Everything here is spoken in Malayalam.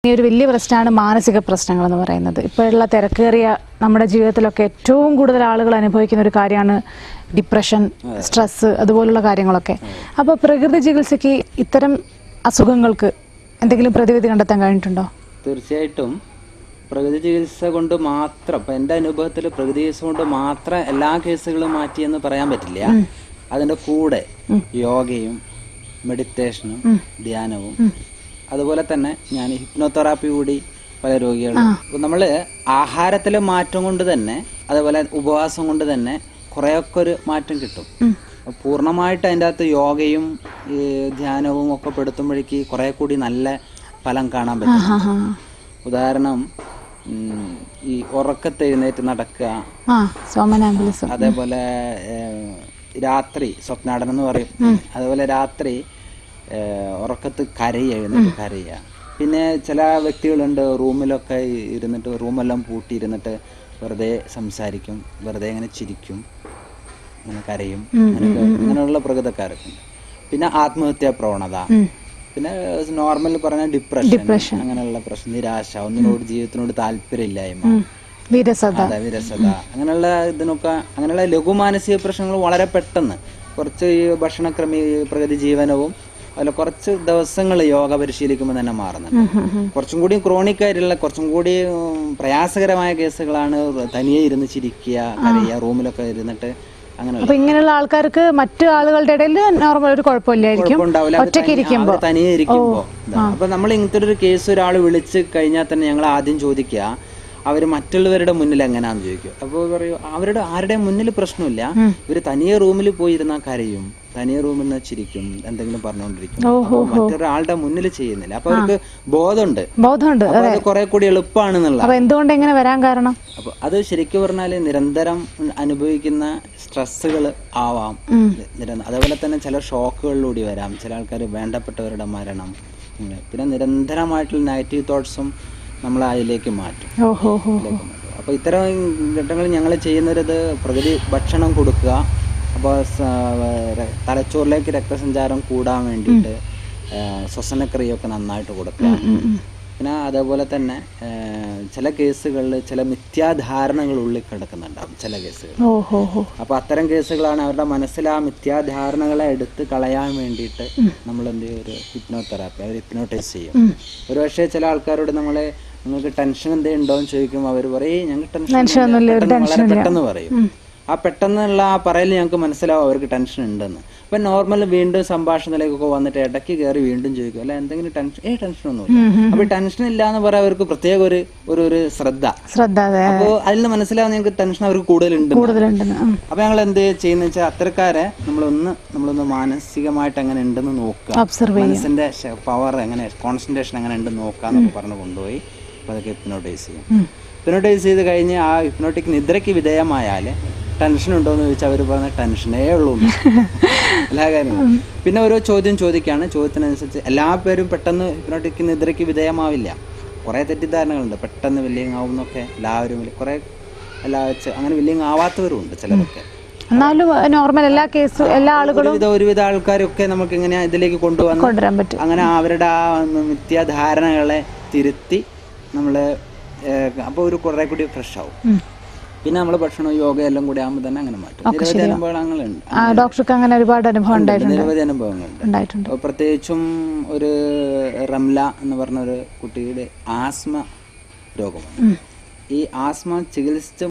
ഈ ഒരു വലിയ പ്രശ്നമാണ് മാനസിക പ്രശ്നങ്ങൾ എന്ന് പറയുന്നത്. ഇപ്പോഴുള്ള തിരക്കേറിയ നമ്മുടെ ജീവിതത്തിലൊക്കെ ഏറ്റവും കൂടുതൽ ആളുകൾ അനുഭവിക്കുന്ന ഒരു കാര്യമാണ് ഡിപ്രഷൻ, സ്ട്രെസ്, അതുപോലുള്ള കാര്യങ്ങളൊക്കെ. അപ്പോൾ പ്രകൃതി ചികിത്സയ്ക്ക് ഇത്തരം അസുഖങ്ങൾക്ക് എന്തെങ്കിലും പ്രതിവിധി കണ്ടെത്താൻ കഴിഞ്ഞിട്ടുണ്ടോ? തീർച്ചയായിട്ടും പ്രകൃതി ചികിത്സ കൊണ്ട് മാത്രം, ഇപ്പം എൻ്റെ അനുഭവത്തിൽ പ്രകൃതി ചികിത്സ കൊണ്ട് മാത്രം എല്ലാ കേസുകളും മാറ്റിയെന്ന് പറയാൻ പറ്റില്ല. അതിൻ്റെ കൂടെ യോഗയും മെഡിറ്റേഷനും ധ്യാനവും അതുപോലെ തന്നെ ഞാൻ ഹിപ്നോതെറാപ്പി കൂടി പല രോഗികളും. നമ്മൾ ആഹാരത്തിലെ മാറ്റം കൊണ്ട് തന്നെ അതുപോലെ ഉപവാസം കൊണ്ട് തന്നെ കുറേയൊക്കെ ഒരു മാറ്റം കിട്ടും. പൂർണ്ണമായിട്ട് അതിൻ്റെ അകത്ത് യോഗയും ധ്യാനവും ഒക്കെ പെടുത്തുമ്പോഴേക്ക് കുറേ കൂടി നല്ല ഫലം കാണാൻ പറ്റും. ഉദാഹരണം, ഈ ഉറക്കത്തെ എഴുന്നേറ്റ് നടക്കുക, അതേപോലെ രാത്രി സ്വപ്നാടനം എന്ന് പറയും, അതുപോലെ രാത്രി ഉറക്കത്ത് എഴുന്നേറ്റ് കരയുക. പിന്നെ ചില വ്യക്തികളുണ്ട് റൂമിലൊക്കെ ഇരുന്നിട്ട്, റൂമെല്ലാം പൂട്ടിയിരുന്നിട്ട് വെറുതെ സംസാരിക്കും, വെറുതെ ഇങ്ങനെ ചിരിക്കും, ഇങ്ങനെ കരയും, അങ്ങനെയുള്ള പ്രകൃതക്കാരൊക്കെ ഉണ്ട്. പിന്നെ ആത്മഹത്യാ പ്രവണത, പിന്നെ നോർമൽ പറഞ്ഞ ഡിപ്രഷൻ, അങ്ങനെയുള്ള പ്രശ്നം, നിരാശ, ഒന്നിനോട് ജീവിതത്തിനോട് താല്പര്യമില്ലായ്മ, വിരസത, അങ്ങനെയുള്ള ഇതിനൊക്കെ, അങ്ങനെയുള്ള ലഘുമാനസിക പ്രശ്നങ്ങൾ വളരെ പെട്ടെന്ന് കുറച്ച് ഈ പ്രകൃതി ജീവനവും അല്ല കുറച്ച് ദിവസങ്ങൾ യോഗ പരിശീലിക്കുമ്പോൾ തന്നെ മാറുന്നുണ്ട്. കുറച്ചും കൂടി ക്രോണിക് ആയിട്ടുള്ള കുറച്ചും കൂടി പ്രയാസകരമായ കേസുകളാണ് തനിയെ ഇരുന്ന് ചിരിക്കുക, കരയുക, റൂമിലൊക്കെ ഇരുന്നിട്ട്. അപ്പൊ ഇങ്ങനെയുള്ള ആൾക്കാർക്ക് മറ്റു ആളുകളുടെ ഇടയിൽ നോർമൽ ഒരു കുഴപ്പമില്ലായിരിക്കും, തനിയെ ഇരിക്കുമ്പോ. അപ്പൊ നമ്മൾ ഇങ്ങനത്തെ ഒരു കേസ് ഒരാൾ വിളിച്ച് കഴിഞ്ഞാൽ തന്നെ ഞങ്ങൾ ആദ്യം ചോദിക്കുക അവർ മറ്റുള്ളവരുടെ മുന്നിൽ എങ്ങനെയാന്ന് ചോദിക്കും. അപ്പോൾ പറയൂ അവരുടെ ആരുടെയും മുന്നിൽ പ്രശ്നമില്ല, ഇവര് തനിയെ റൂമിൽ പോയിരുന്നാൽ കരയും, തനിയെ റൂമിൽ നിന്ന് ചിരിക്കും, എന്തെങ്കിലും പറഞ്ഞുകൊണ്ടിരിക്കും, മറ്റൊരാളുടെ മുന്നിൽ ചെയ്യുന്നില്ല. അപ്പൊ അവർക്ക് ബോധമുണ്ട്, അത് കുറെ കൂടി എളുപ്പമാണെന്നുള്ള. എന്തുകൊണ്ട് എങ്ങനെ വരാൻ കാരണം? അപ്പൊ അത് ശരിക്കും പറഞ്ഞാല് നിരന്തരം അനുഭവിക്കുന്ന സ്ട്രെസ്സുകൾ ആവാം, അതേപോലെ തന്നെ ചില ഷോക്കുകളിലൂടെ വരാം, ചില ആൾക്കാർ വേണ്ടപ്പെട്ടവരുടെ മരണം, പിന്നെ നിരന്തരമായിട്ടുള്ള നെഗറ്റീവ് തോട്ട്സും നമ്മൾ അതിലേക്ക് മാറ്റും. അപ്പോൾ ഇത്തരം ഘട്ടങ്ങളിൽ ഞങ്ങൾ ചെയ്യുന്നത് പ്രകൃതി ഭക്ഷണം കൊടുക്കുക, അപ്പോൾ തലച്ചോറിലേക്ക് രക്തസഞ്ചാരം കൂടാൻ വേണ്ടിയിട്ട് ശ്വസനക്രിയൊക്കെ നന്നായിട്ട് കൊടുക്കുക. പിന്നെ അതേപോലെ തന്നെ ചില കേസുകളിൽ ചില മിഥ്യാധാരണകൾ ഉള്ളിൽ കിടക്കുന്നുണ്ടാവും ചില കേസുകൾ. അപ്പോൾ അത്തരം കേസുകളാണ് അവരുടെ മനസ്സിൽ ആ മിഥ്യാധാരണകളെ എടുത്ത് കളയാൻ വേണ്ടിയിട്ട് നമ്മൾ എന്ത് ചെയ്യും, ഒരു ഹിപ്നോതെറാപ്പി, അവർ ഹിപ്നോട്ടൈസ് ചെയ്യും. ഒരു പക്ഷേ ചില ആൾക്കാരോട് നിങ്ങൾക്ക് ടെൻഷൻ എന്തെങ്കിലും ഉണ്ടോ എന്ന് ചോദിക്കുമ്പോൾ അവർ പറയും ഞങ്ങൾക്ക് ടെൻഷൻ വളരെ പെട്ടെന്ന് പറയും. ആ പെട്ടെന്നുള്ള ആ പറയൽ ഞങ്ങൾക്ക് മനസ്സിലാവും അവർക്ക് ടെൻഷൻ ഉണ്ടെന്ന്. അപ്പം നോർമൽ വീണ്ടും സംഭാഷണത്തിലേക്കൊക്കെ വന്നിട്ട് ഇടയ്ക്ക് കയറി വീണ്ടും ചോദിക്കും, അല്ല എന്തെങ്കിലും ടെൻഷനൊന്നുമില്ല. അപ്പൊ ടെൻഷൻ ഇല്ല എന്ന് പറയാൻ അവർക്ക് പ്രത്യേക ഒരു ശ്രദ്ധ. അപ്പോൾ അതിൽ നിന്ന് മനസ്സിലാവും ഞങ്ങൾക്ക് ടെൻഷൻ അവർക്ക് കൂടുതലുണ്ട്. അപ്പൊ ഞങ്ങൾ എന്ത് ചെയ്യുന്ന വെച്ചാൽ അത്തരക്കാരെ നമ്മളൊന്ന് മാനസികമായിട്ട് എങ്ങനെ ഉണ്ടെന്ന് നോക്കുക, മനസ്സിന്റെ പവർ എങ്ങനെ, കോൺസെൻട്രേഷൻ എങ്ങനെ ഉണ്ടെന്ന് നോക്കാന്നൊക്കെ പറഞ്ഞ് കൊണ്ടുപോയി അതൊക്കെ ഹിപ്നോട്ടൈസ് ചെയ്യും. ഹിപ്നോട്ടൈസ് ചെയ്ത് കഴിഞ്ഞ് ആ ഹിപ്നോട്ടിക് നിദ്രയ്ക്ക് വിധേയമായാൽ ടെൻഷൻ ഉണ്ടോ എന്ന് ചോദിച്ചാൽ അവർ പറഞ്ഞ ടെൻഷനേ ഉള്ളൂ എല്ലാ കാര്യങ്ങളും. പിന്നെ ഓരോ ചോദ്യം ചോദിക്കുകയാണ്, ചോദ്യത്തിനനുസരിച്ച് എല്ലാ പേരും പെട്ടെന്ന് ഹിപ്നോട്ടിക് നിദ്രയ്ക്ക് വിധേയമാവില്ല. കുറേ തെറ്റിദ്ധാരണകളുണ്ട്, പെട്ടെന്ന് വില്ലിങ് ആവും എന്നൊക്കെ എല്ലാവരും കുറേ അങ്ങനെ വില്ലിങ് ആവാത്തവരും ഉണ്ട് ചിലരൊക്കെ. എന്നാലും നോർമൽ എല്ലാ കേസും എല്ലാ ആളുകളും ഒരുവിധ ആൾക്കാരൊക്കെ നമുക്ക് ഇങ്ങനെ ഇതിലേക്ക് കൊണ്ടുവരാൻ പറ്റും. അങ്ങനെ അവരുടെ ആ മിഥ്യാധാരണകളെ തിരുത്തി നമ്മൾ അപ്പോൾ ഒരു കുറേ കൂടി ഫ്രഷ് ആവും. പിന്നെ നമ്മൾ ഭക്ഷണം യോഗ എല്ലാം കൂടി ആകുമ്പോൾ തന്നെ അങ്ങനെ മാറ്റും. നിരവധി അനുഭവങ്ങളുണ്ട്. ഡോക്ടർക്ക് അങ്ങനെ ഒരുപാട് നിരവധി അനുഭവങ്ങളുണ്ട്. പ്രത്യേകിച്ചും ഒരു റംല എന്ന് പറഞ്ഞ ഒരു കുട്ടിയുടെ ആസ്മ രോഗമാണ്. ഈ ആസ്മ ചികിത്സിച്ച